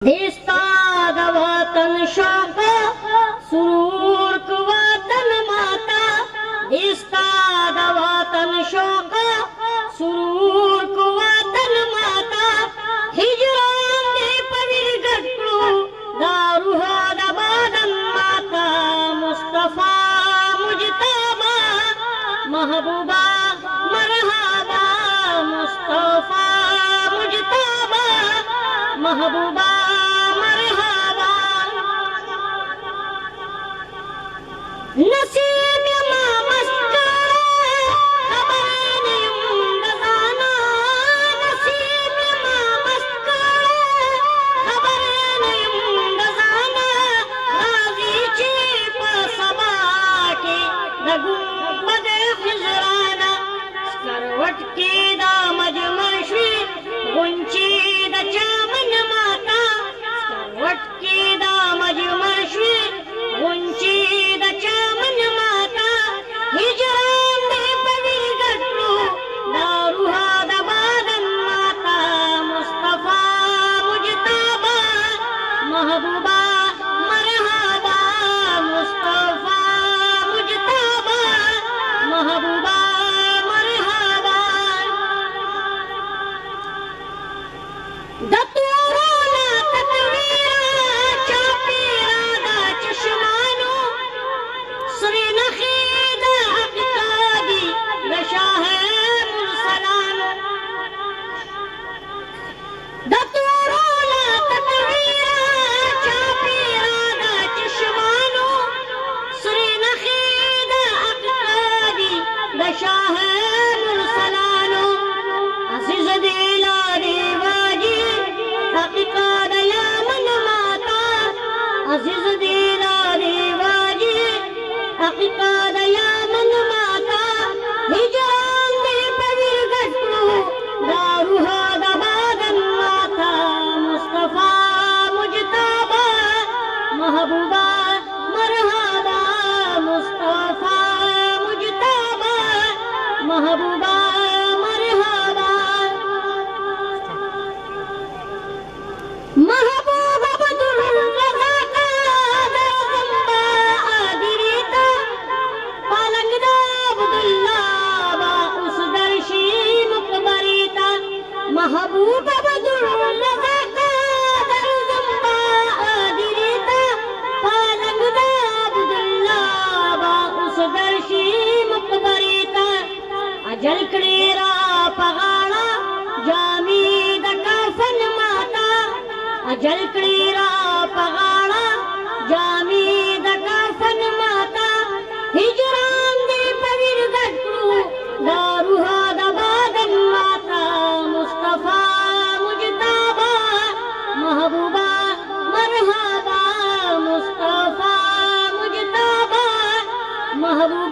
देस्ताद वतन शौक़ सुरूर वतन माता, देस्ताद वतन शौक़ सुरूर वतन माता, हिजरान दे पविर गट्टू दारुहाद बादन माता, मुस्तफा मुजतबा महबूबा मरहबा, मुस्तफा मुजतबा महबूबा मरहबा। नसीब मस्त खबर रज़ाना, नसीब मस्त खबर रज़ाना, गाज़ी चे पसबा के गुंबद हिजराना, करवट के दामज मशवी गुंची द चामन माता, करवट के दामज मशवी गुंची द चामन माता, हिजरान दे पविर गट्टू दारुहाद बादन माता, मुस्तफा मुजतबा महबूबा मरहबा, मुस्तफा मुजतबा महबूबा मरहबा। दतूरोला तकवीरा चापीरा दा चश्मानो, सुरी नखीदा अक़तादी नशाह मुरसलानो, दतूरोला तकवीरा चापीरा दा चश्मानो, सुरी नखीदा अक़तादी नशाह मुरसलानो, अज़ीज़ दिला देवाजी हक़ीक़त या मन माता, अज़ीज़ दिला देवाजी हक़ीक़त या मन माता, हिजरान दे पविर गट्टू दारुहाद बादन माता, मुस्तफा मुजतबा महबूबा मरहबा, मुस्तफा मुजतबा महबूबा मरहबा। महबूब अब्दुल रज़ाक दरज़ंबा आदिरीता, पालंगदा अब्दुल्ला बा उस दर्शी मुक़बरीता, महबूब अब्दुल रज़ाक दरज़ंबा आदिरीता, पालंगदा अब्दुल्ला बा उस दर्शी मुक़बरीता, अजल कड़ेरा पगाड़ा जामी द कफन माता, अजल कड़ेरा पगाड़ा जामी द कफन माता, हिजरान दे पविर गट्टू दारुहाद बादन माता, मुस्तफा मुजतबा महबूबा मरहबा, मुस्तफा मुजतबा महबूबा